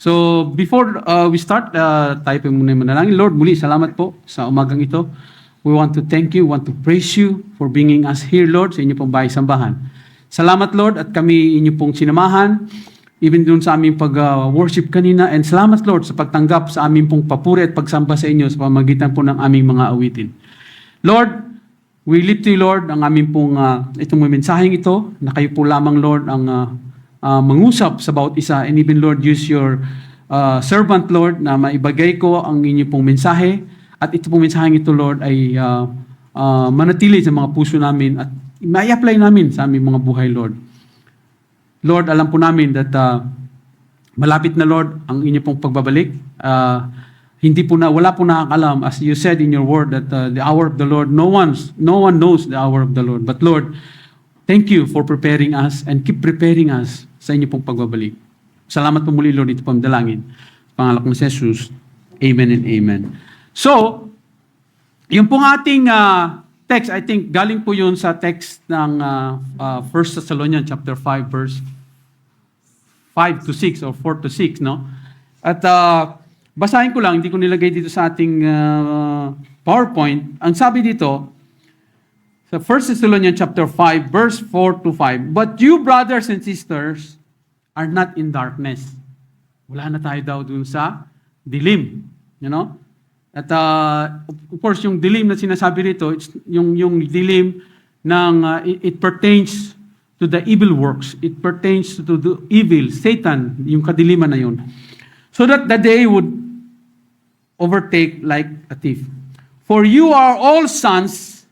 So, before we start, tayo po muna yung manalangin. Lord, muli, salamat po sa umagang ito. We want to thank you, want to praise you for bringing us here, Lord, sa inyo pong bahay sambahan. Salamat, Lord, at kami inyo pong sinamahan, even dun sa aming pag-worship kanina. And salamat, Lord, sa pagtanggap sa aming pong papuri at pagsamba sa inyo sa pamagitan po ng aming mga awitin. Lord, we lift to you, Lord, ang aming pong itong mensaheng ito, na kayo po lamang, Lord, ang mangusap sa bawat isa. And even, Lord, use your servant, Lord, na maibagay ko ang inyo pong mensahe. At ito pong mensaheng ito, Lord, ay manatili sa mga puso namin at may-apply namin sa aming mga buhay, Lord. Lord, alam po namin that malapit na, Lord, ang inyo pong pagbabalik. Wala po nakakalam, as you said in your word, that the hour of the Lord, no one knows the hour of the Lord. But Lord, thank you for preparing us and keep preparing us sa inyo pong pagbabalik. Salamat po muli, Lord, ito pong dalangin. Pangalan ko ni Jesus. Amen and amen. So, yung pong ating text, I think galing po yun sa text ng 1 Thessalonians chapter 5 verse 5 to 6 or 4 to 6, no? At basahin ko lang, hindi ko nilagay dito sa ating PowerPoint. Ang sabi dito sa 1 Thessalonians chapter 5 verse 4 to 5, "But you, brothers and sisters, are not in darkness." Wala na tayo daw dun sa dilim, you know? At of course, yung dilim na sinasabi rito, it's yung dilim ng it pertains to the evil works. It pertains to the evil, Satan, yung kadiliman na yun. So that the day would overtake like a thief. "For you are all sons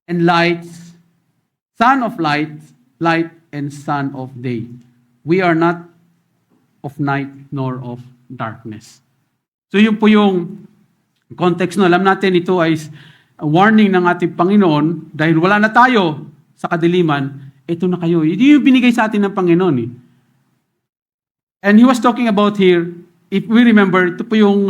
and lights, son of light and son of day. We are not of night nor of darkness." So yun po yung context, no? Alam natin ito ay warning ng ating Panginoon dahil wala na tayo sa kadiliman, ito na kayo. Ito yung binigay sa atin ng Panginoon. And he was talking about here, if we remember, ito po yung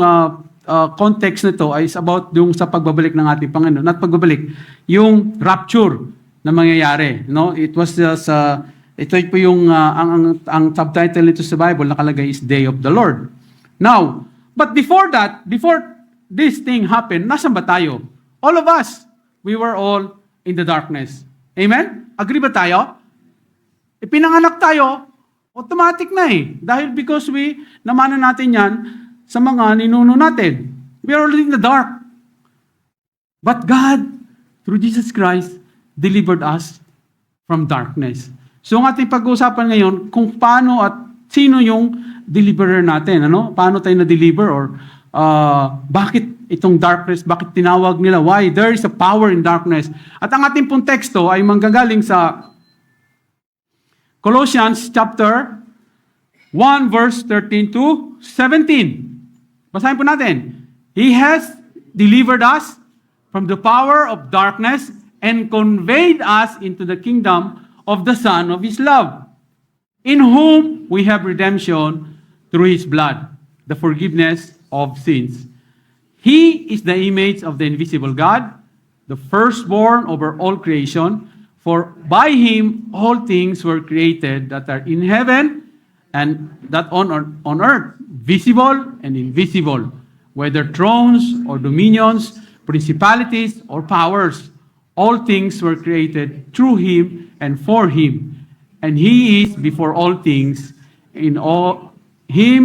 context nito ay about yung sa pagbabalik ng ating Panginoon. Not pagbabalik, yung rapture na mangyayari. No? It was ito po yung ang subtitle nito sa Bible nakalagay is Day of the Lord. Now, but before this thing happened, nasan ba tayo? All of us, we were all in the darkness. Amen? Agree ba tayo? Pinanganak tayo, automatic na Dahil because namanan natin yan sa mga ninuno natin. We are already in the dark. But God, through Jesus Christ, delivered us from darkness. So ang ating pag-uusapan ngayon, kung paano at sino yung deliverer natin. Paano tayo na-deliver or bakit itong darkness, bakit tinawag nila? Why? There is a power in darkness. At ang ating pong teksto ay manggagaling sa Colossians chapter 1 verse 13 to 17. Basahin po natin. "He has delivered us from the power of darkness and conveyed us into the kingdom of the Son of His love, in whom we have redemption through His blood, the forgiveness of sins. He is the image of the invisible God, the firstborn over all creation. For by Him all things were created that are in heaven and that on earth, visible and invisible, whether thrones or dominions, principalities or powers. All things were created through Him and for Him. And He is before all things. In Him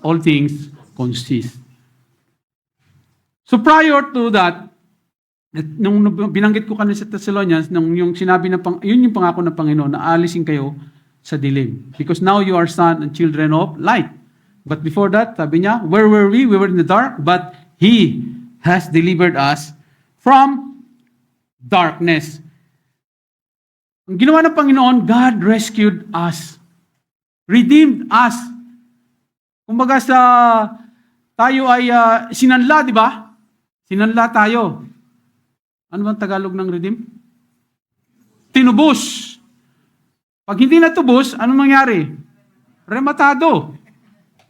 all things consist." So prior to that, nung binanggit ko kanina sa Thessalonians, yung sinabi yun yung pangako ng Panginoon na aalisin kayo sa dilim. Because now you are sons and children of light. But before that, sabi niya, where were we? We were in the dark, but He has delivered us from darkness. Ang ginawa ng Panginoon, God rescued us. Redeemed us. Kumbaga tayo ay sinanla, di ba? Sinanla tayo. Ano bang Tagalog ng redeem? Tinubos. Pag hindi natubos, anong mangyari? Rematado.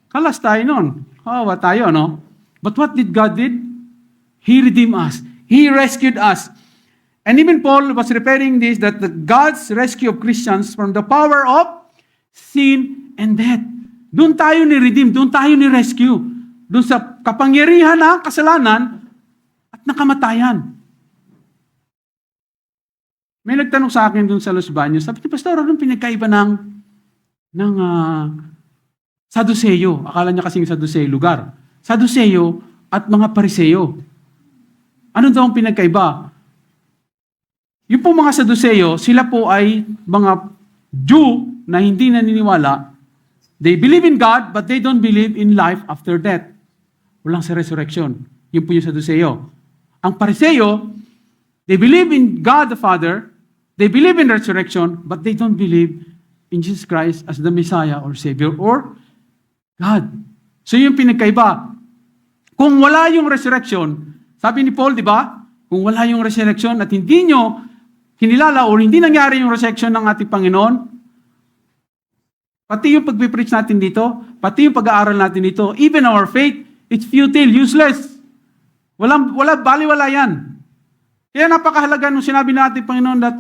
Kalas tayo nun. Kawawa tayo, no? But what did God did? He redeemed us. He rescued us. And even Paul was referring this, that God's rescue of Christians from the power of sin and death. Doon tayo ni-redeem, doon tayo ni-rescue. Doon sa kapangyarihan ng kasalanan at nakamatayan. May nagtanong sa akin doon sa Los Baños, sabi niya, Pastor, anong pinagkaiba ng Saduceo? Akala niya kasing Saduceo lugar. Saduceo at mga Pariseo. Ano daw ang pinagkaiba? Yung po mga Saduceo, sila po ay mga Jew na hindi naniniwala. They believe in God, but they don't believe in life after death. Walang sa resurrection. Yun po yung Saduceo. Ang Pariseo, they believe in God the Father, they believe in resurrection, but they don't believe in Jesus Christ as the Messiah or Savior or God. So yung pinagkaiba. Kung wala yung resurrection, sabi ni Paul, di ba? Kung wala yung resurrection at hindi nyo kinilala o hindi nangyari yung resurrection ng ating Panginoon, pati yung pag-preach natin dito, pati yung pag-aaral natin dito, even our faith, it's futile, useless. Baliwala yan. Kaya napakahalaga nung sinabi natin, Panginoon, that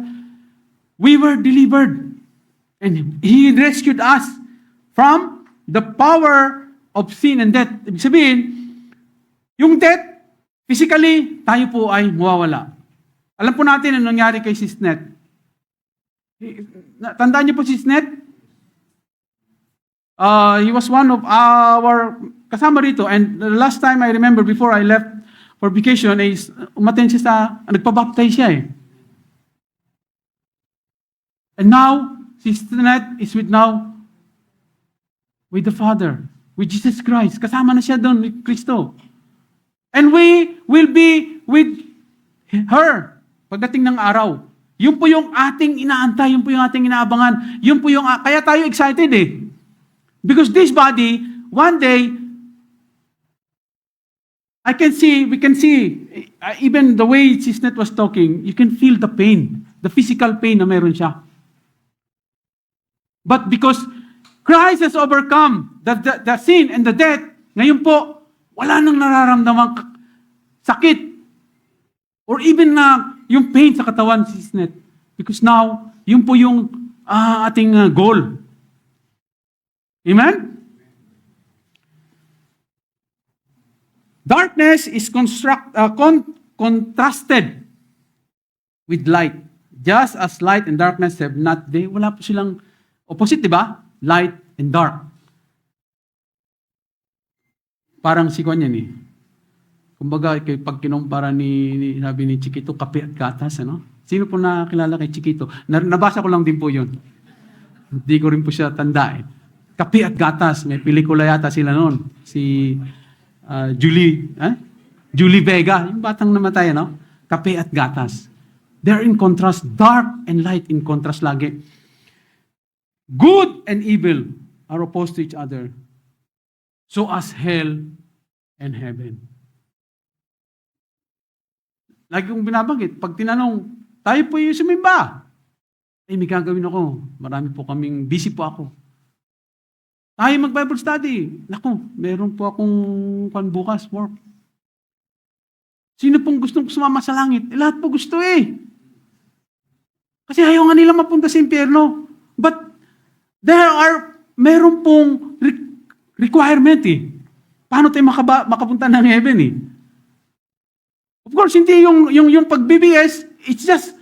we were delivered and He rescued us from the power of sin and death. Ibig sabihin, yung death, physically, tayo po ay mawawala. Alam po natin ang nangyari kay Sisnet. Tandaan niyo po Sisnet? He was one of our kasama rito. And the last time I remember before I left for vacation is umaten siya nagpabaptize siya eh. And now, Sisnet is with the Father, with Jesus Christ. Kasama na siya doon with Kristo. And we will be with her pagdating ng araw. Yun po yung ating inaantay, yun po yung ating inaabangan. Yun po yung, kaya tayo excited eh. Because this body, one day, we can see, even the way Sisnet was talking, you can feel the pain, the physical pain na meron siya. But because Christ has overcome the sin and the death, ngayon po, wala nang nararamdamang sakit or even yung pain sa katawan si Sisnet. Because now, yun po yung ating goal. Amen? Darkness is contrasted with light. Just as light and darkness have not, wala po silang opposite, di ba? Light and dark. Parang si Kwan yan eh. Kumbaga, pag kinumpara sabi ni Chiquito, kape at gatas, ano? Sino po nakilala kay Chiquito? Nabasa ko lang din po yun. Hindi ko rin po siya tanda eh. Kape at gatas, may pelikula yata sila noon. Si Julie Vega, yung batang namatay, ano? Kape at gatas. They're in contrast, dark and light in contrast lagi. Good and evil are opposed to each other. So as hell and heaven. Lagi kong binabanggit, pag tinanong, tayo po yung sumimba. May gagawin ako. Marami po kaming, busy po ako. Tayo mag-Bible study. Naku, meron po akong bukas, work. Sino pong gustong sumama sa langit? Lahat po gusto eh. Kasi ayaw nga nila mapunta sa impyerno. But meron pong requirement eh. Paano tayo makapunta ng heaven eh? Of course, hindi yung pag-BBS, it's just,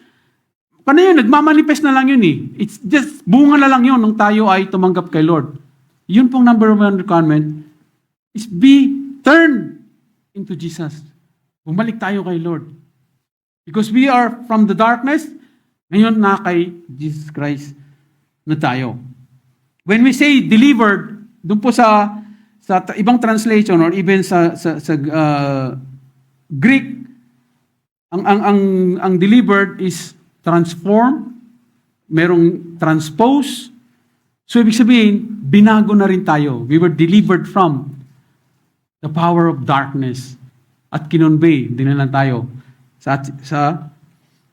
nagmamanifest na lang yun eh. It's just, bunga na lang yun nung tayo ay tumanggap kay Lord. Yun pong number one requirement is be turned into Jesus. Bumalik tayo kay Lord. Because we are from the darkness, ngayon na kay Jesus Christ na tayo. When we say delivered, doon po sa ibang translation or even sa Greek, ang delivered is transform, merong transpose. So ibig sabihin, binago na rin tayo. We were delivered from the power of darkness at kinonvey, dinala tayo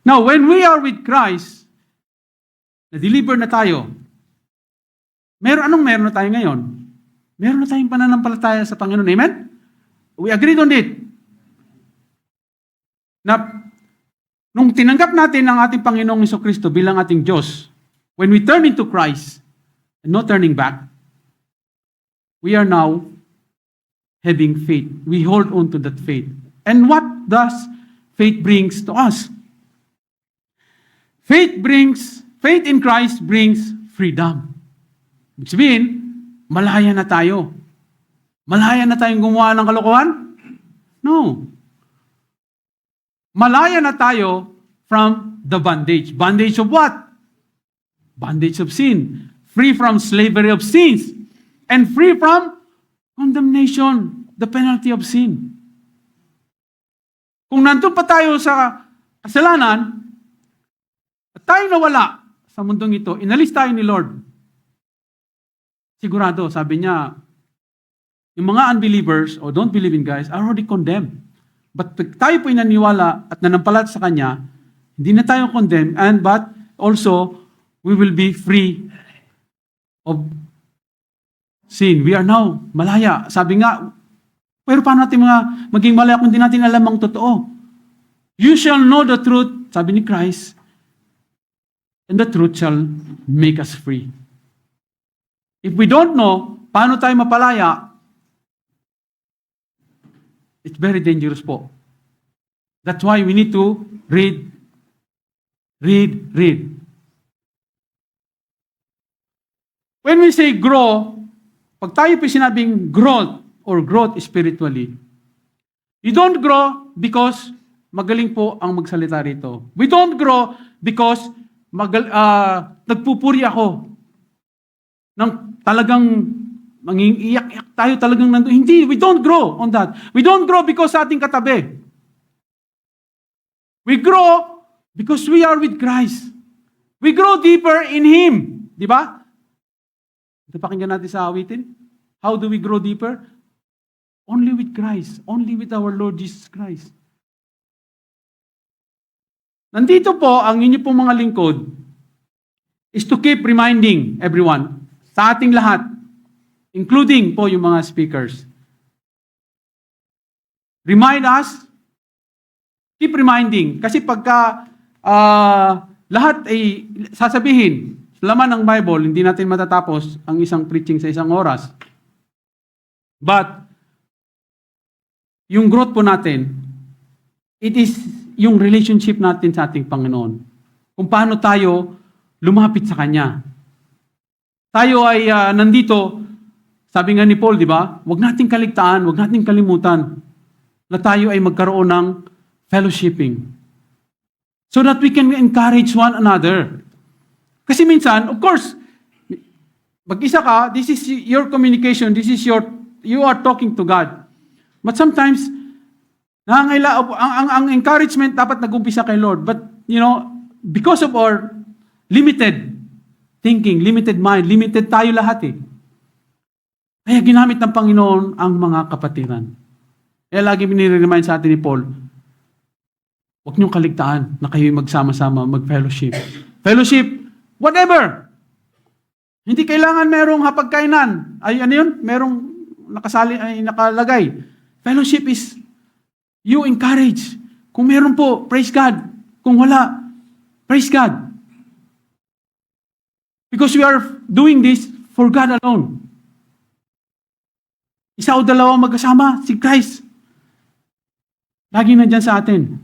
Now, when we are with Christ, na-deliver na tayo, meron na tayo ngayon? Meron na tayong pananampalataya sa Panginoon. Amen? We agreed on it. Na nung tinanggap natin ang ating Panginoong Jesucristo bilang ating Diyos, when we turn into Christ, and no turning back, we are now having faith. We hold on to that faith. And what does faith brings to us? Faith in Christ brings freedom. Ibig sabihin, malaya na tayo. Malaya na tayong gumawa ng kalokohan? No. Malaya na tayo from the bondage. Bondage of what? Bondage of sin. Free from slavery of sins. And free from condemnation, the penalty of sin. Kung nandun pa tayo sa kasalanan, at tayo nawala sa mundong ito, inalis tayo ni Lord. Sigurado, sabi niya, yung mga unbelievers or don't believe in Christ are already condemned. But pag tayo po inaniwala at nanampalat sa Kanya, hindi na tayo condemned, but also, we will be free of sin. We are now malaya. Sabi nga, pero paano natin maging malaya kung hindi natin alam ang totoo? You shall know the truth, sabi ni Christ, and the truth shall make us free. If we don't know, paano tayo mapalaya, it's very dangerous po. That's why we need to read. When we say grow, pag tayo po sinabing growth or growth spiritually, you don't grow because magaling po ang magsalita rito. We don't grow because nagpupuri ako ng talagang mangingiyak-iyak tayo talagang nandun. Hindi, we don't grow on that. We don't grow because sa ating katabi. We grow because we are with Christ. We grow deeper in Him. Di ba? Ito pakinggan natin sa awitin. How do we grow deeper? Only with Christ. Only with our Lord Jesus Christ. Nandito po, ang inyo pong mga lingkod is to keep reminding everyone, sa ating lahat, including po yung mga speakers. Remind us, keep reminding. Kasi pagka lahat ay sasabihin, laman ng Bible, hindi natin matatapos ang isang preaching sa isang oras. But, yung growth po natin, it is yung relationship natin sa ating Panginoon. Kung paano tayo lumapit sa Kanya. Tayo ay nandito, sabi nga ni Paul, di ba? Huwag nating kaligtaan, huwag nating kalimutan na tayo ay magkaroon ng fellowshipping. So that we can encourage one another. Kasi minsan, of course, mag-isa ka, this is your communication, you are talking to God. But sometimes, ang encouragement dapat nag-umpisa kay Lord. But, because of our limited thinking, limited mind, limited tayo lahat eh. Kaya ginamit ng Panginoon ang mga kapatiran. Kaya lagi binire-remind sa atin ni Paul, huwag niyong kaligtaan na kayo'y magsama-sama, mag-fellowship. Fellowship, whatever. Hindi kailangan merong hapagkainan. Ay, ano yun? Merong nakalagay. Fellowship is you encourage. Kung meron po, praise God. Kung wala, praise God. Because we are doing this for God alone. Isa o dalawa magkasama, si Christ. Lagi nandyan sa atin.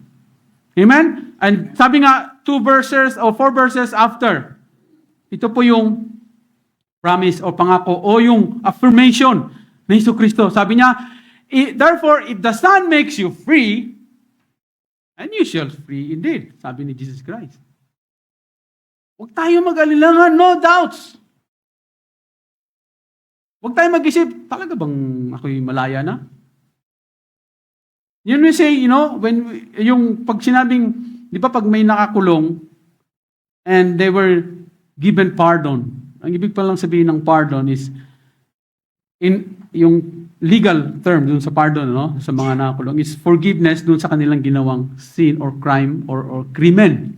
Amen? And sabi nga, 2 verses or 4 verses after, ito po yung promise o pangako o yung affirmation ni Jesucristo. Sabi niya, therefore, if the Son makes you free, and you shall free indeed. Sabi ni Jesus Christ. Huwag tayo mag-alilangan, no doubts. Huwag tayo mag-isip, talaga bang ako'y malaya na? Yun we say, yung pag sinabing, di ba pag may nakakulong, and they were given pardon. Ang ibig pa lang sabihin ng pardon is, yung legal term dun sa pardon, sa mga nakakulong, is forgiveness dun sa kanilang ginawang sin or crime or krimen.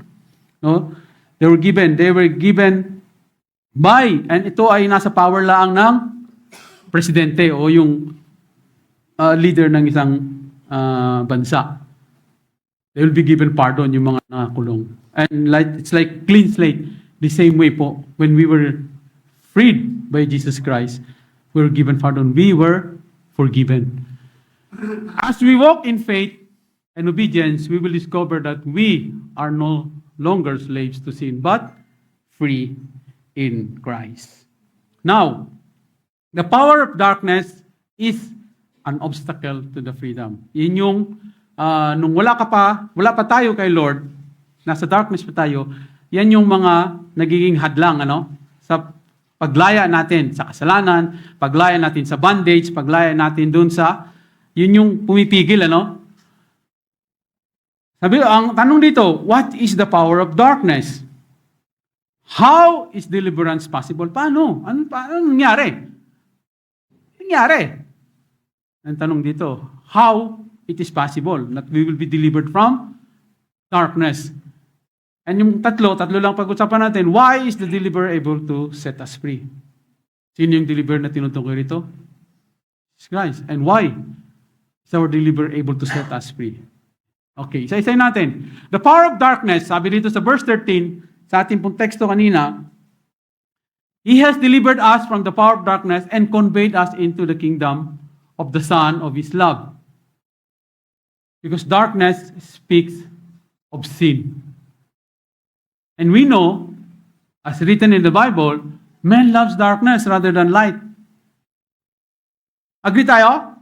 No? They were given by, and ito ay nasa power lang ng presidente o yung leader ng isang bansa. They will be given pardon yung mga nakakulong. And it's like clean slate. The same way po, when we were freed by Jesus Christ, we were given pardon. We were forgiven. As we walk in faith and obedience, we will discover that we are no longer slaves to sin, but free in Christ. Now, the power of darkness is an obstacle to the freedom. Yun yung, nung wala pa tayo kay Lord, nasa darkness pa tayo, yan yung mga nagiging hadlang, sa paglaya natin sa kasalanan, paglaya natin sa bondage, paglaya natin dun sa, yun yung pumipigil, Sabi, ang tanong dito, what is the power of darkness? How is deliverance possible? Paano? Ano nangyari? Ang tanong dito, how it is possible that we will be delivered from darkness? And yung tatlo lang pag-usapan natin, why is the deliverer able to set us free? Sino yung deliverer na tinutukoy rito? Jesus Christ. And why is our deliverer able to set us free? Okay, isa-isay natin. The power of darkness, sabi dito sa verse 13, sa ating pong teksto kanina, He has delivered us from the power of darkness and conveyed us into the kingdom of the Son of His love. Because darkness speaks of sin. And we know, as written in the Bible, man loves darkness rather than light. Agree tayo?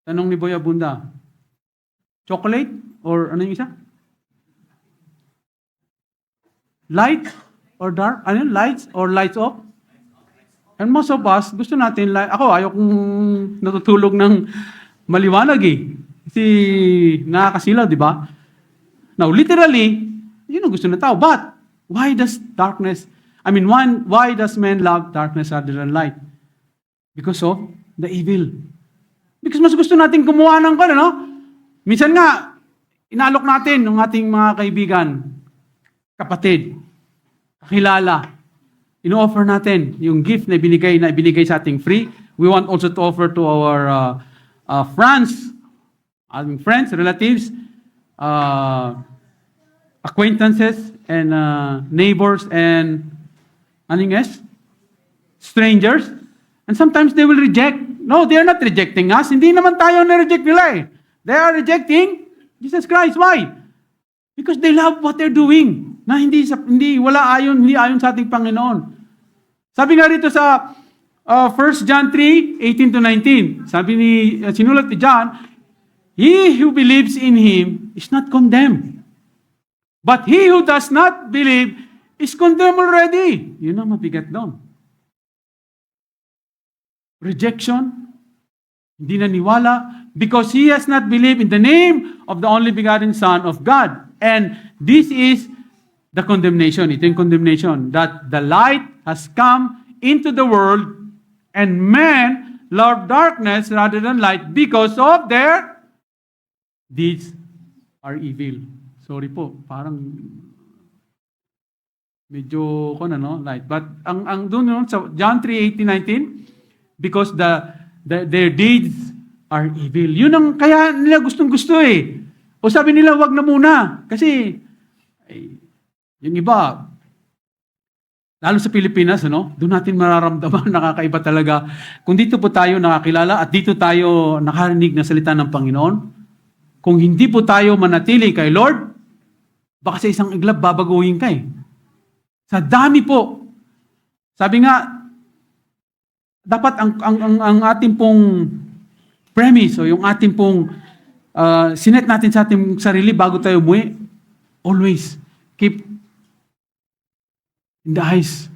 Tanong ni Boy Abunda. Chocolate? Or ano yung isa? Light or dark? Ano yun? Lights or lights off? And most of us, gusto natin, ako ayaw kong natutulog ng maliwanag Kasi nakakasilaw, di ba? Now, literally, yun ang gusto ng tao. But, why does man love darkness rather than light? Because of the evil. Because mas gusto natin kumuha ng Minsan nga, inaalok natin ng ating mga kaibigan, kapatid, kakilala. Ino-offer natin yung gift na ibinigay sa ating free. We want also to offer to our friends, relatives, acquaintances, and neighbors, and strangers. And sometimes they will reject. No, they are not rejecting us. Hindi naman tayo na-reject nila They are rejecting Jesus Christ. Why? Because they love what they're doing. Na hindi ayon sa ating Panginoon. Sabi nga rito sa 1 John 3:18-19. Sabi sinulat ni John, he who believes in Him is not condemned. But he who does not believe is condemned already. Yun ang mabigat doon. Rejection, hindi naniwala, because he has not believed in the name of the only begotten Son of God. And this is the condemnation. Ito yung condemnation, that the light has come into the world and men love darkness rather than light because of their deeds are evil. Sorry po, parang medyo light. But ang doon sa John 3:18-19, because their deeds are evil. Yun ang kaya nila gustong-gusto O sabi nila, wag na muna. Kasi, yung iba, lalo sa Pilipinas, doon natin mararamdaman, nakakaiba talaga. Kung dito po tayo nakakilala at dito tayo nakarinig na salita ng Panginoon, kung hindi po tayo manatili kay Lord, baka sa isang iglap babaguhin ka Sa dami po. Sabi nga, dapat ang ating pong premise o yung ating pong sinet natin sa ating sarili bago tayo umuwi, always keep in the eyes.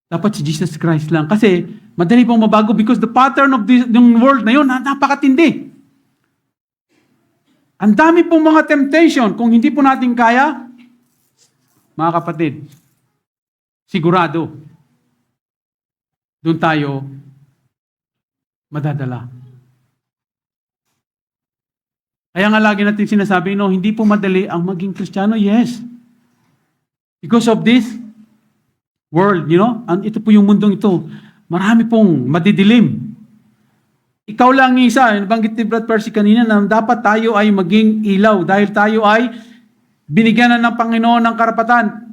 Dapat si Jesus Christ lang. Kasi madali pong mabago because the pattern of yung world na yun, napakatindi. Ang dami pong mga temptation. Kung hindi po natin kaya, mga kapatid, sigurado, doon tayo madadala. Kaya nga lagi natin sinasabi, hindi po madali ang maging Kristiyano. Yes. Because of this world, ito po yung mundong ito. Marami pong madidilim. Ikaw lang isa, nabanggit ni Brad Percy kanina na dapat tayo ay maging ilaw dahil tayo ay binigyan na ng Panginoon ng karapatan.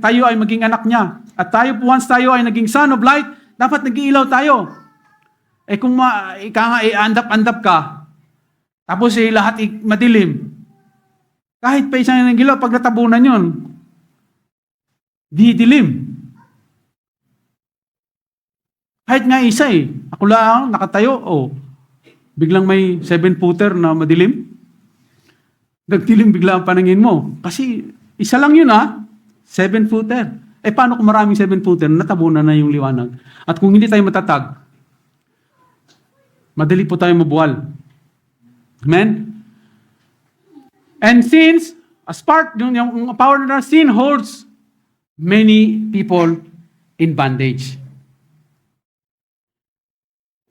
Tayo ay maging anak niya. At once tayo ay naging son of light, Dapat nag-iilaw tayo. Kung andap-andap ka, tapos lahat madilim, kahit pa isang ng ilaw, pag natabunan yun, di dilim. Kahit nga isa ako lang, nakatayo, biglang may 7-footer na madilim. Nagdilim bigla ang paningin mo. Kasi isa lang yun 7-footer. Paano kung maraming 7-footer, natabunan na yung liwanag. At kung hindi tayo matatag, madali po tayo mabuwal. Amen? And since, as part, yung power na sin holds many people in bondage.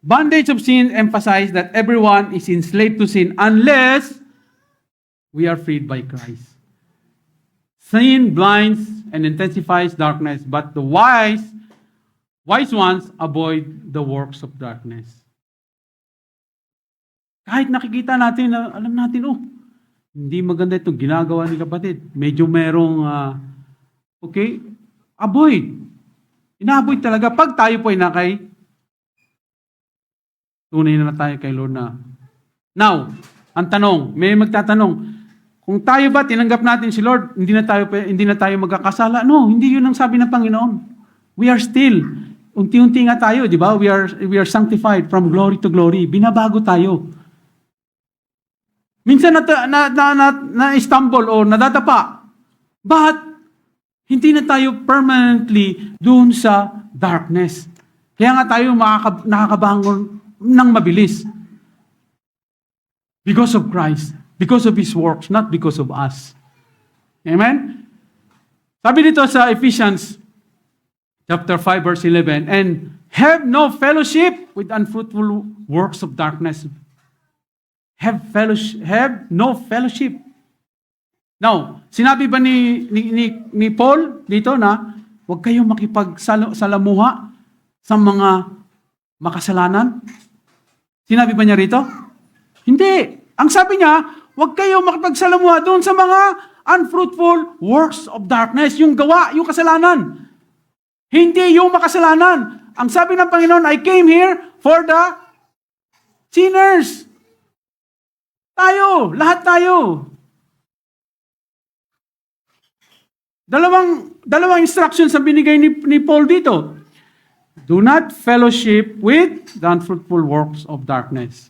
Bondage of sin emphasizes that everyone is enslaved to sin unless we are freed by Christ. Sin blinds and intensifies darkness, but the wise ones avoid the works of darkness. Kahit nakikita natin, alam natin, hindi maganda itong ginagawa ni kapatid. Medyo merong, avoid. Ina-avoid talaga. Pag tayo po ay tunay na tayo kay Lord na. Now, ang tanong, may magtatanong, kung tayo ba tinanggap natin si Lord, hindi na tayo magkakasala? No, hindi yun ang sabi ng Panginoon. We are still, unti-unti nga tayo, di ba? We are sanctified from glory to glory. Binabago tayo. Minsan na-stumble o nadadapa. But, hindi na tayo permanently doon sa darkness. Kaya nga tayo nakakabangon ng mabilis. Because of Christ. Because of His works, not because of us. Amen? Sabi dito sa Ephesians chapter 5 verse 11, and have no fellowship with unfruitful works of darkness. Have no fellowship. Now, sinabi ba ni Paul dito na huwag kayong makipagsalamuha sa mga makasalanan? Sinabi ba niya rito? Hindi. Ang sabi niya, huwag kayong makipagsalamuha doon sa mga unfruitful works of darkness. Yung gawa, yung kasalanan. Hindi yung makasalanan. Ang sabi ng Panginoon, I came here for the sinners. Tayo, lahat tayo. Dalawang instructions ang binigay ni Paul dito. Do not fellowship with the unfruitful works of darkness.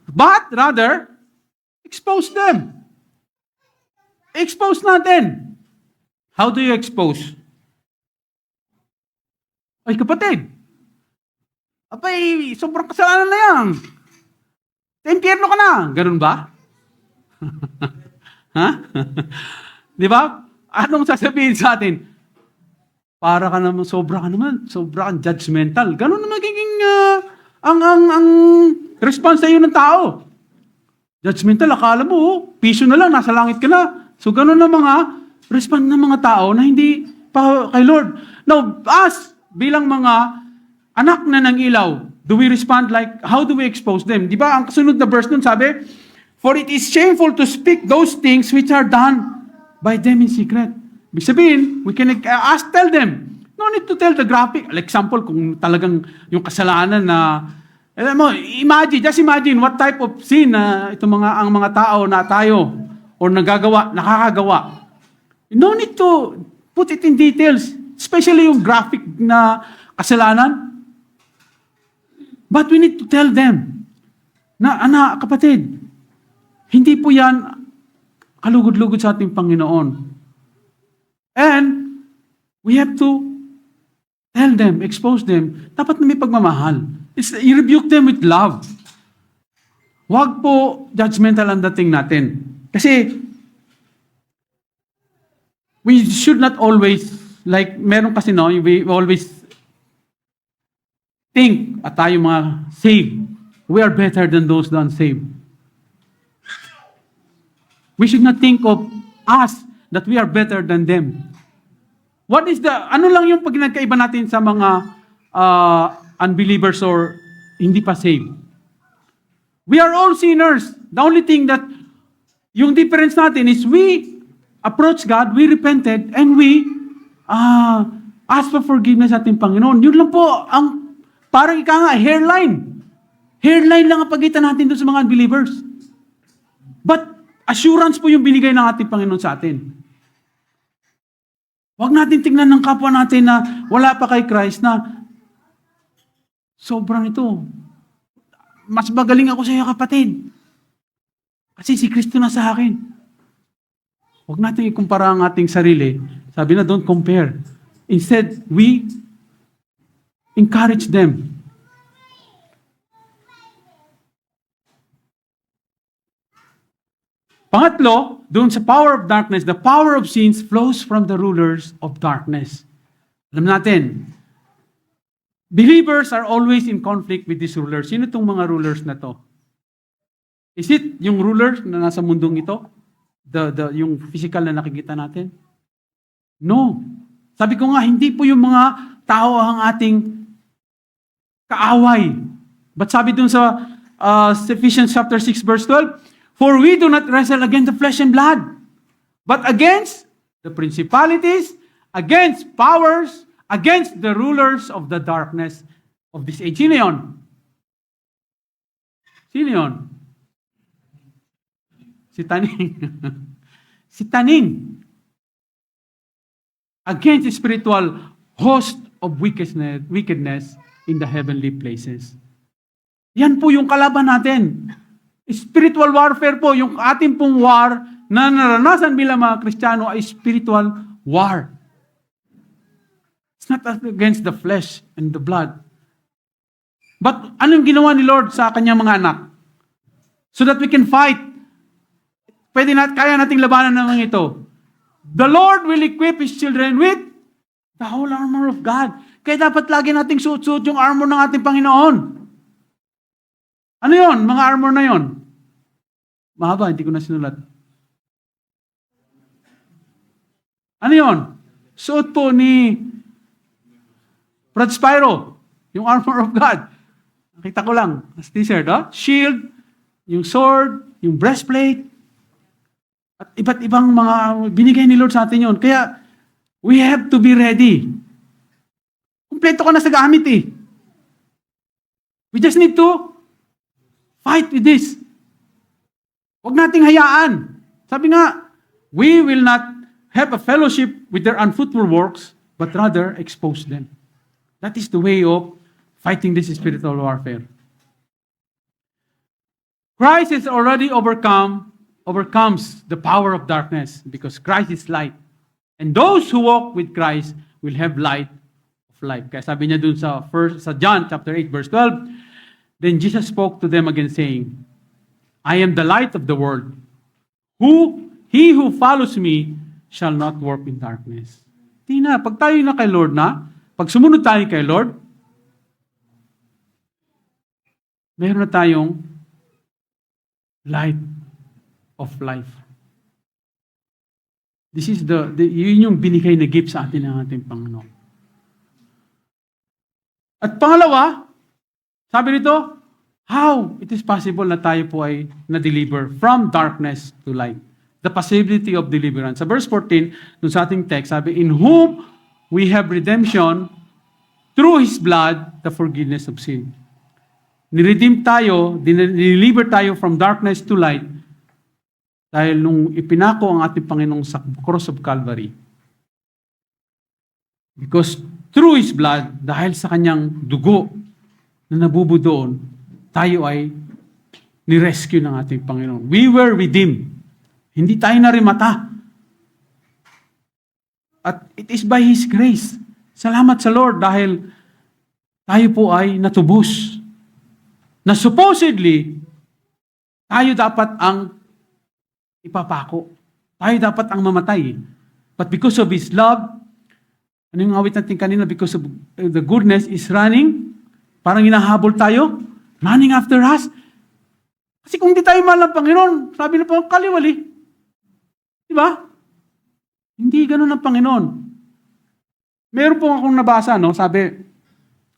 But rather, expose them. Expose natin. How do you expose? Ay kapatid, sobrang kasalanan na yan. Sa impyerno ka na. Ganun ba? Ha? Di ba? Anong sasabihin sa atin? Para ka naman, sobra kang judgmental. Ganun na magiging ang response sa iyo ng tao. Judgmental, akala mo, piso na lang, nasa langit ka na. So ganun na mga response ng mga tao na hindi pa kay Lord. Now, us, bilang mga anak na ng ilaw, do we respond like, how do we expose them? Di ba, ang kasunod na verse nun sabi, for it is shameful to speak those things which are done by them in secret. Ibig sabihin, we can tell them. No need to tell the graphic. Like example, kung talagang yung kasalanan na, alam mo, just imagine what type of sin na ang mga tao na tayo or nakakagawa. No need to put it in details, especially yung graphic na kasalanan. But we need to tell them na, anak, kapatid, hindi po yan kalugod-lugod sa ating Panginoon. And we have to tell them, expose them. Dapat na may pagmamahal. You rebuke them with love. Huwag po judgmental ang dating natin. Kasi we should not always, like meron kasi we always think at tayo mga saved. We are better than those unsaved. We should not think of us that we are better than them. Ano lang yung pag nagkaiba natin sa mga unbelievers or hindi pa saved? We are all sinners. The only thing that yung difference natin is we approach God, we repented, and we Ask for forgiveness sa ating Panginoon. Yun lang po, ang parang ika nga, hairline. Hairline lang ang pagitan natin doon sa mga unbelievers. But assurance po yung binigay ng ating Panginoon sa atin. Huwag natin tingnan ng kapwa natin na wala pa kay Christ na sobrang ito. Mas magaling ako sa iyo, kapatid. Kasi si Kristo na sa akin. Huwag natin ikumpara ang ating sarili. Sabi na, don't compare. Instead, we encourage them. Pangatlo, doon sa power of darkness, the power of sins flows from the rulers of darkness. Alam natin, believers are always in conflict with these rulers. Sino itong mga rulers na to? Is it yung rulers na nasa mundong ito? Yung physical na nakikita natin? No. Sabi ko nga, hindi po yung mga tao ang ating kaaway. But sabi dun sa Ephesians chapter 6 verse 12, for we do not wrestle against the flesh and blood, but against the principalities, against powers, against the rulers of the darkness of this age. Sino yun? Sino yun? Si Taning. Si Taning. Against spiritual host of wickedness in the heavenly places. Yan po yung kalaban natin. Spiritual warfare po, yung ating pong war na naranasan bilang mga Kristiyano ay spiritual war. It's not against the flesh and the blood. But anong ginawa ni Lord sa kanyang mga anak? So that we can fight. Kaya nating labanan ng mga ito. The Lord will equip His children with the whole armor of God. Kaya dapat lagi nating suot-suot yung armor ng ating Panginoon. Ano yon? Mga armor na yon? Mahaba, hindi ko na sinulat. Ano yon? Suot po ni Brad Spyro, yung armor of God. Nakita ko lang, as t-shirt, shield, yung sword, yung breastplate, at iba't ibang mga binigay ni Lord sa atin yun. Kaya, we have to be ready. Kumpleto ka na sa gamit eh. We just need to fight with this. Huwag nating hayaan. Sabi nga, we will not have a fellowship with their unfruitful works, but rather expose them. That is the way of fighting this spiritual warfare. Christ has already overcomes the power of darkness because Christ is light. And those who walk with Christ will have light of life. Kaya sabi niya dun sa John chapter 8 verse 12, then Jesus spoke to them again saying, I am the light of the world. He who follows me shall not walk in darkness. Tina, pag tayo na kay Lord na, pag sumunod tayo kay Lord, meron na tayong light of life. This is yun yung binigay na gift sa atin ng ating Panginoon. At pangalawa, sabi nito, how it is possible na tayo po ay na-deliver from darkness to light. The possibility of deliverance. Sa verse 14, dun sa ating text, sabi, in whom we have redemption through His blood, the forgiveness of sin. Niredeem tayo, dineliver tayo from darkness to light dahil nung ipinako ang ating Panginoong sa cross of Calvary. Because through His blood, dahil sa kanyang dugo na nabubo doon, tayo ay ni-rescue ng ating Panginoon. We were redeemed. Hindi tayo narimata. At it is by His grace. Salamat sa Lord dahil tayo po ay natubos. Na supposedly, tayo dapat ang ipapako. Tayo dapat ang mamatay. But because of His love, ano yung awit natin kanina? Because of the goodness is running, parang hinahabol tayo, running after us. Kasi kung di tayo mahal ng Panginoon, sabi na po, kaliwali. Di ba? Hindi ganun ang Panginoon. Meron po akong nabasa, no? Sabi,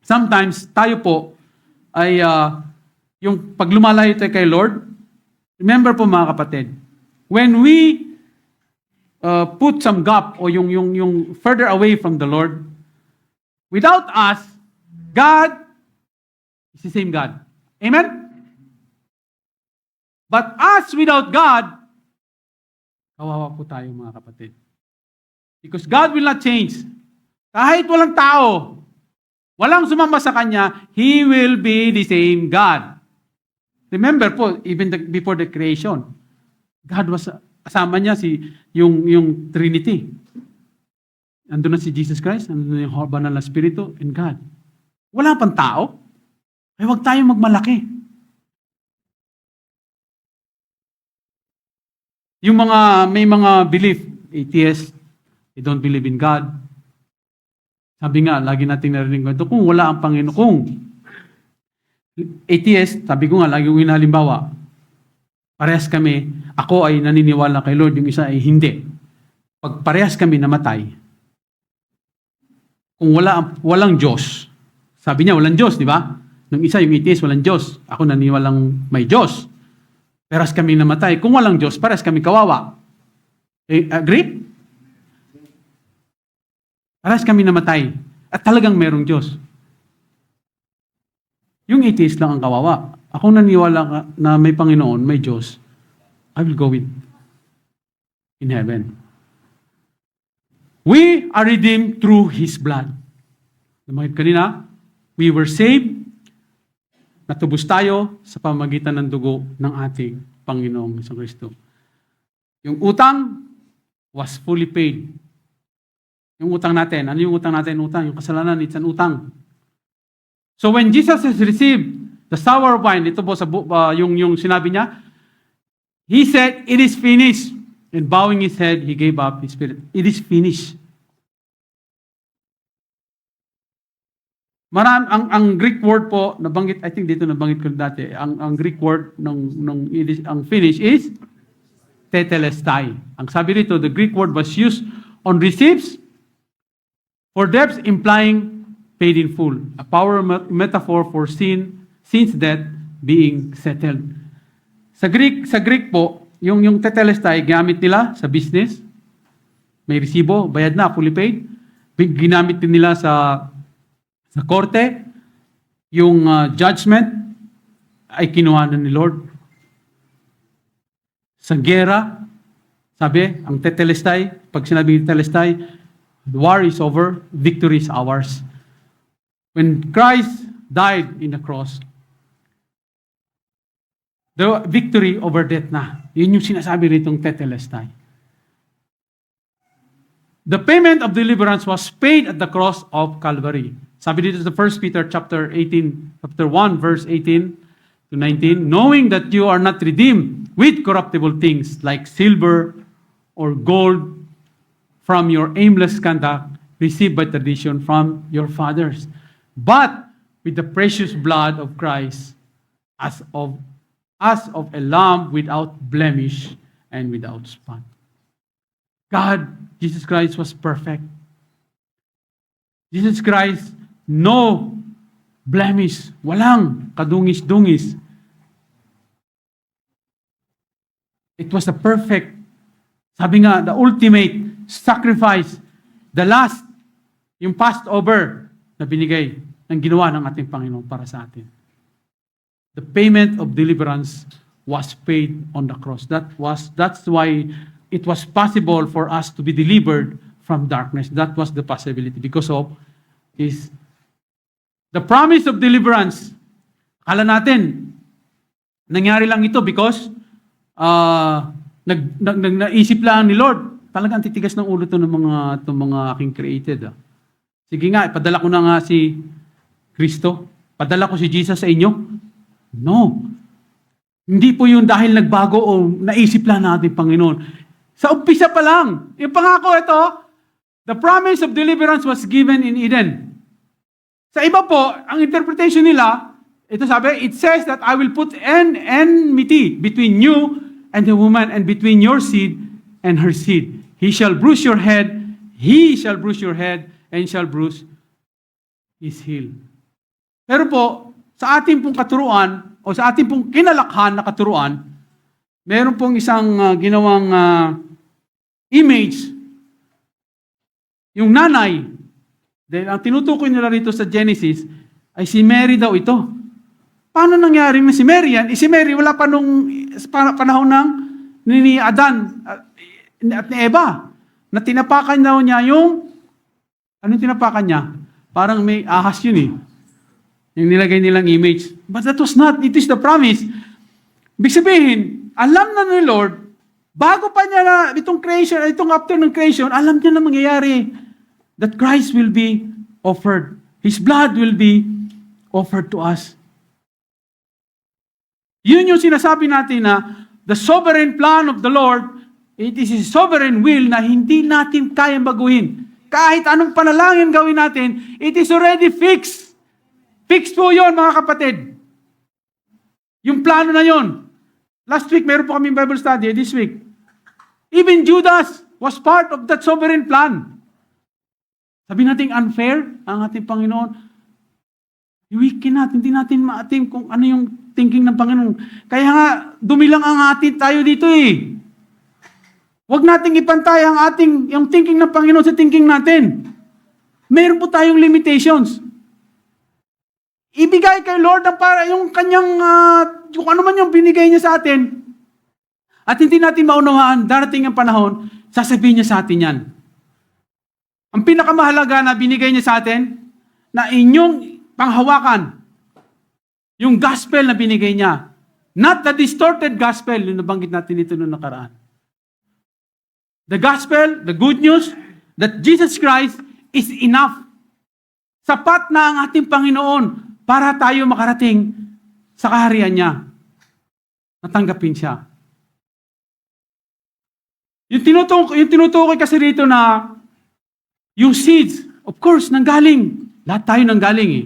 sometimes tayo po ay yung pag lumalayo tayo kay Lord, remember po mga kapatid, when we put some gap o yung further away from the Lord, Without us, God is the same God. Amen? But us without God, kawawa po tayo mga kapatid. Because God will not change. Kahit walang tao, walang sumamba sa Kanya, He will be the same God. Remember po, even before the creation, God was, kasama niya yung Trinity. Andun na si Jesus Christ, andun na yung banal na Espiritu and God. Wala pang tao. Ay huwag tayong magmalaki. May mga belief, atheists, they don't believe in God. Sabi nga, lagi nating narinig ito, kung wala ang Panginoon, kung atheist, sabi ko nga, lagi ko halimbawa, parehas kami, ako ay naniniwala kay Lord, yung isa ay hindi. Pag parehas kami namatay, kung walang Diyos, sabi niya, walang Diyos, di ba? Nung isa, yung atheist, walang Diyos. Ako naniniwalang may Diyos. Parehas kami namatay. Kung walang Diyos, parehas kami kawawa. Agree? Parehas kami namatay. At talagang merong Diyos. Yung atheist lang ang kawawa. Ako naniniwala na may Panginoon, may Diyos. I will go in heaven. We are redeemed through His blood. Namakit kanina, we were saved, natubos tayo sa pamamagitan ng dugo ng ating Panginoong Jesucristo. Yung utang was fully paid. Yung utang natin, ano yung utang natin? Utang, yung kasalanan, it's an utang. So when Jesus has received the sour wine, ito po sa yung sinabi niya, He said, "It is finished." And bowing His head, He gave up His spirit. It is finished. Ang Greek word po, nabanggit, I think dito nabanggit ko dati, ang Greek word ang finish is tetelestai. Ang sabi dito, the Greek word was used on receipts for debts implying paid in full. A power metaphor for sin's debt being settled. Sa Greek po, yung tetelestai, ginamit nila sa business. May resibo, bayad na, fully paid. Ginamit din nila sa korte, yung judgment ay kinuha na ni Lord. Sa gera, sabi, ang tetelestai, pag sinabi tetelestai, the war is over, victory is ours. When Christ died in the cross, the victory over death na. Yun yung sinasabi ritong tetelestai. The payment of deliverance was paid at the cross of Calvary. Sabi dito sa 1 Peter chapter 1, verse 18 to 19, knowing that you are not redeemed with corruptible things like silver or gold from your aimless conduct received by tradition from your fathers, but with the precious blood of Christ as of a lamb without blemish and without spot. God, Jesus Christ was perfect. Jesus Christ, no blemish, walang kadungis-dungis. It was the perfect, sabi nga, the ultimate sacrifice, the last, yung Passover na binigay ng ginawa ng ating Panginoon para sa atin. The payment of deliverance was paid on the cross. That's why it was possible for us to be delivered from darkness. That was the possibility because of the promise of deliverance. Akala natin, nangyari lang ito because naisip lang ni Lord. Talagang titigas ng ulo to ng mga aking created. Sige nga, ipadala ko na nga si Kristo. Padala ko si Jesus sa inyo. No. Hindi po yun dahil nagbago o naisip lang natin, Panginoon. Sa umpisa pa lang, yung pangako ito, the promise of deliverance was given in Eden. Sa iba po, ang interpretation nila, ito sabi, it says that I will put an enmity between you and the woman and between your seed and her seed. He shall bruise your head, he shall bruise your head, and shall bruise his heel. Pero po, sa ating pong katuruan, o sa ating pong kinalakhan na katuruan, meron pong isang ginawang image, yung nanay Dahil ang tinutukoy nila rito sa Genesis ay si Mary daw ito. Paano nangyari na si Mary yan? Si Mary wala pa nung panahon ng ni Adan at ni Eva na tinapakan daw niya yung anong tinapakan niya? Parang may ahas yun eh. Yung nilagay nilang image. But that was not. It is the promise. Ibig sabihin, alam na ni Lord, bago pa niya na itong creation, itong after ng creation, alam niya na mangyayari that Christ will be offered. His blood will be offered to us. Yun yung sinasabi natin na the sovereign plan of the Lord, it is His sovereign will na hindi natin kayang baguhin. Kahit anong panalangin gawin natin, it is already fixed. Fixed po yun, mga kapatid. Yung plano na yun. Last week, meron po kami Bible study. This week, even Judas was part of that sovereign plan. Sabi natin unfair ang ating Panginoon. Iwikin natin, hindi natin maatim kung ano yung thinking ng Panginoon. Kaya nga, dumilang ang atin tayo dito eh. Huwag nating ipantay ang yung thinking ng Panginoon sa thinking natin. Meron po tayong limitations. Ibigay kay Lord ang para yung kanyang, yung ano man yung binigay niya sa atin, at hindi natin maunawaan, darating ang panahon, sasabihin niya sa atin yan. Ang pinakamahalaga na binigay niya sa atin, na inyong panghawakan, yung gospel na binigay niya. Not the distorted gospel, yung nabanggit natin ito noong nakaraan. The gospel, the good news, that Jesus Christ is enough. Sapat na ang ating Panginoon para tayo makarating sa kaharian niya. Natanggapin siya. Yung tinutukoy kasi rito na yung seeds, of course, nanggaling. Lahat tayo nanggaling eh.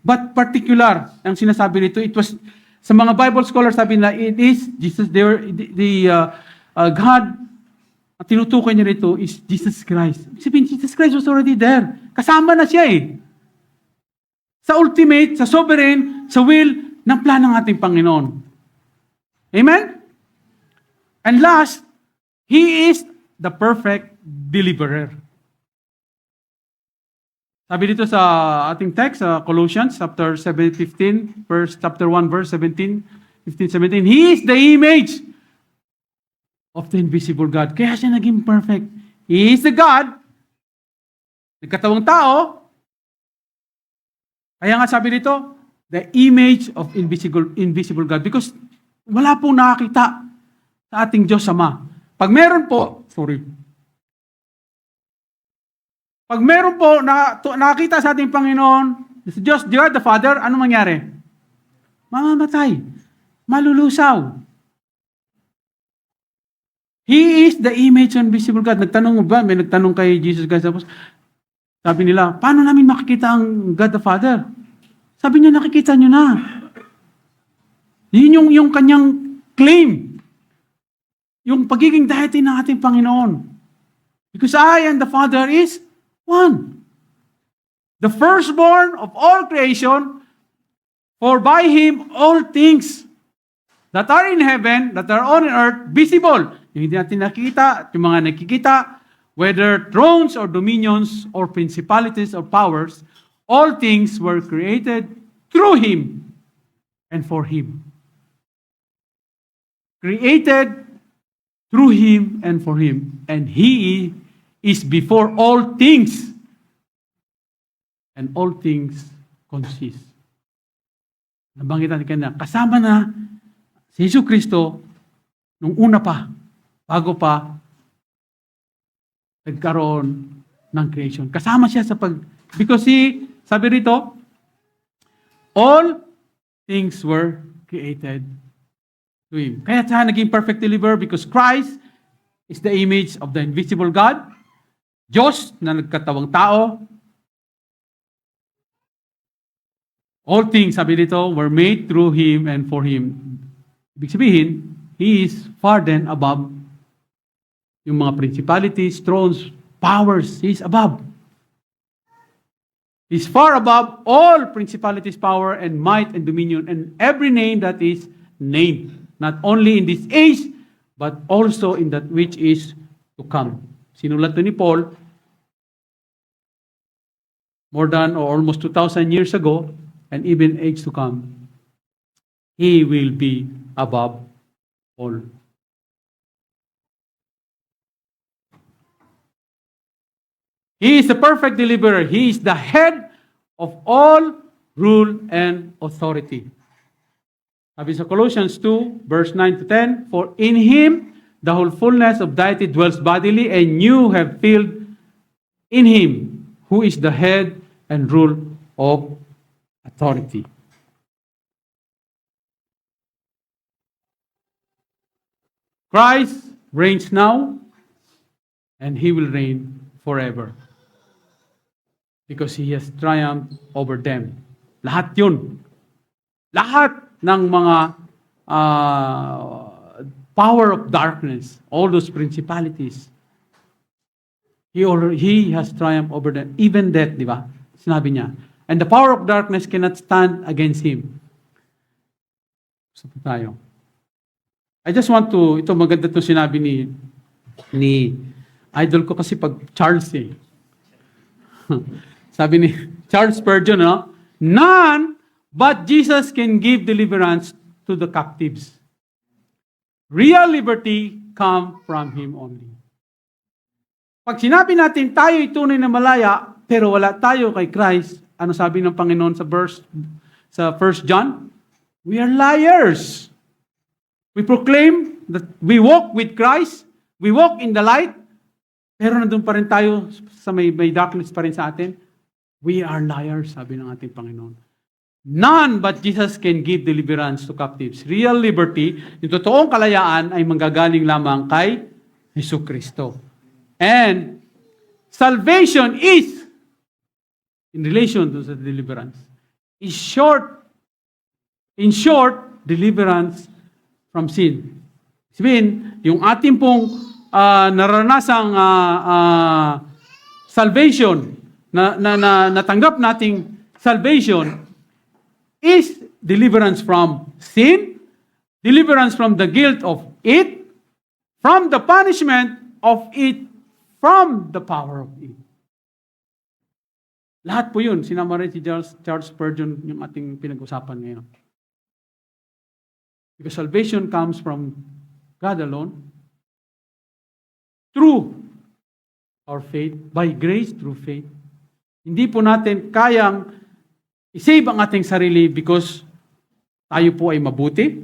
But particular, ang sinasabi rito, it was, sa mga Bible scholars sabi nila, it is Jesus, God, ang tinutukoy niya rito is Jesus Christ. Sabihin, Jesus Christ was already there. Kasama na siya eh. Sa ultimate, sa sovereign, sa will ng plano ng ating Panginoon. Amen? And last, He is the perfect deliverer. Sabi dito sa ating text, sa Colossians chapter 15, chapter 1, verse 17, 17, He is the image of the invisible God. Kaya siya naging perfect. He is the God, nagkatawang tao. Kaya nga sabi dito, the image of invisible God. Because wala pong nakakita sa ating Diyos Ama. Pag meron po nakakita sa ating Panginoon, sa Diyos, God the Father, ano mangyari? Mamamatay. Malulusaw. He is the image of invisible God. May nagtanong kay Jesus Christ. Tapos, sabi nila, paano namin makikita ang God the Father? Sabi niya, nakikita niyo na. Yun yung kanyang claim. Yung pagiging deity ng ating Panginoon. Because I and the Father is one. The firstborn of all creation, for by Him all things that are in heaven, that are on earth, visible. Yung hindi natin nakikita, yung mga nakikita, whether thrones or dominions or principalities or powers, all things were created through Him and for Him. Created through Him and for Him. And He is before all things. And all things consist. Nabanggit natin kanina, kasama na si Jesu Kristo nung una pa, bago pa nagkaroon ng creation. Kasama siya because sabi rito, all things were created to Him. Kaya siya naging perfect deliverer because Christ is the image of the invisible God. Diyos na nagkatawang tao. All things, sabi dito, were made through Him and for Him. Ibig sabihin, He is far then above yung mga principalities, thrones, powers. He is above. He is far above all principalities, power, and might, and dominion, and every name that is named. Not only in this age, but also in that which is to come. Sinulat to ni Paul, more than or almost 2,000 years ago, and even age to come, He will be above all. He is the perfect deliverer. He is the head of all rule and authority. Sabi sa Colossians 2, verse 9 to 10, for in Him the whole fullness of deity dwells bodily, and you have filled in Him, who is the head and rule of authority. Christ reigns now, and He will reign forever. Because He has triumphed over them. Lahat yun. Lahat ng mga power of darkness, all those principalities, He has triumphed over them. Even death, di ba? Sinabi niya. And the power of darkness cannot stand against Him. So tayo. I just want to, ito maganda itong sinabi ni idol ko kasi pag Charles eh. Sabi ni Charles Spurgeon, no? None but Jesus can give deliverance to the captives. Real liberty come from Him only. Pag sinabi natin tayo'y tunay na malaya, pero wala tayo kay Christ, ano sabi ng Panginoon sa verse, sa 1 John? We are liars. We proclaim that we walk with Christ, we walk in the light, pero nandun pa rin tayo sa may darkness pa rin sa atin. We are liars, sabi ng ating Panginoon. None but Jesus can give deliverance to captives. Real liberty, yung totoong kalayaan ay manggagaling lamang kay Jesucristo. And salvation is, in relation to the deliverance, is in short, deliverance from sin. Sabihin, yung ating pong naranasang salvation, na natanggap nating salvation, is deliverance from sin, deliverance from the guilt of it, from the punishment of it, from the power of it. Lahat po yun, sinama rin si Charles Spurgeon yung ating pinag-usapan ngayon. Because salvation comes from God alone, through our faith, by grace through faith. Hindi po natin kayang isave ang ating sarili because tayo po ay mabuti,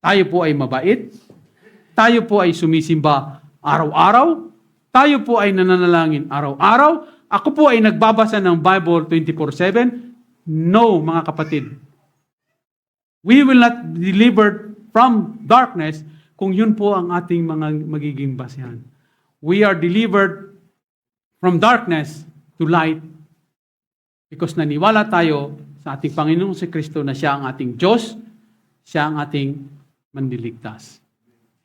tayo po ay mabait, tayo po ay sumisimba araw-araw, tayo po ay nananalangin araw-araw, ako po ay nagbabasa ng Bible 24/7. No, mga kapatid. We will not be delivered from darkness kung yun po ang ating mga magiging basehan. We are delivered from darkness to light because naniwala tayo sa ating Panginoong si Kristo na siya ang ating Diyos, siya ang ating manliligtas.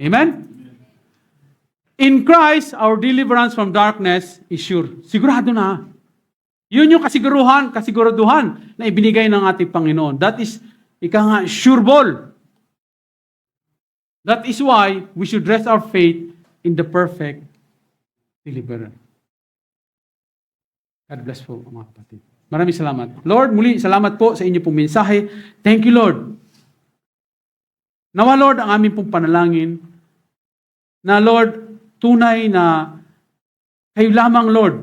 Amen? In Christ, our deliverance from darkness is sure. Sigurado na. Yun yung kasiguraduhan na ibinigay ng ating Panginoon. That is, sure ball. That is why we should rest our faith in the perfect deliverer. God bless po, mga kapatid. Maraming salamat. Lord, muli, salamat po sa inyo pong mensahe. Thank you, Lord. Nawa, Lord, ang aming pong panalangin na, Lord, tunay na kayo lamang, Lord,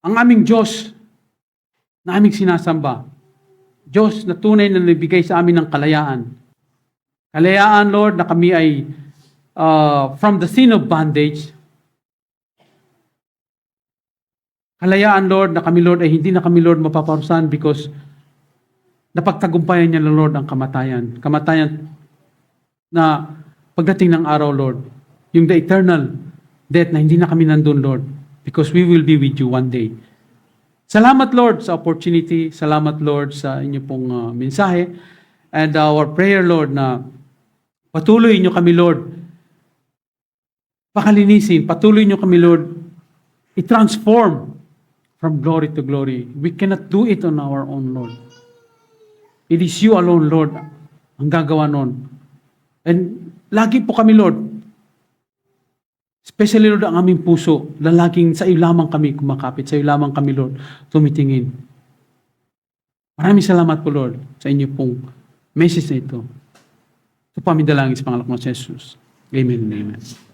ang aming Diyos na aming sinasamba. Diyos na tunay na nagbigay sa amin ng kalayaan. Kalayaan, Lord, na kami ay from the sin of bondage. Kalayaan, Lord, na kami, Lord, ay hindi na kami, Lord, mapaparusahan because napagtagumpayan niya, Lord, ang kamatayan. Kamatayan na pagdating ng araw, Lord, yung the eternal death na hindi na kami nandun, Lord, because we will be with you one day. Salamat, Lord, sa opportunity. Salamat, Lord, sa inyo pong mensahe. And our prayer, Lord, na patuloy nyo kami, Lord, pakalinisin. Patuloy nyo kami, Lord, i-transform from glory to glory. We cannot do it on our own, Lord. It is you alone, Lord, ang gagawa nun. And lagi po kami, Lord, Especially, Lord, ang aming puso, lalaging sa iyo lamang kami kumakapit, sa iyo lamang kami, Lord, tumitingin. Maraming salamat po, Lord, sa inyo pong message na ito. Ito po aming dalangin sa pangalan ko ng Jesus. Amen and amen.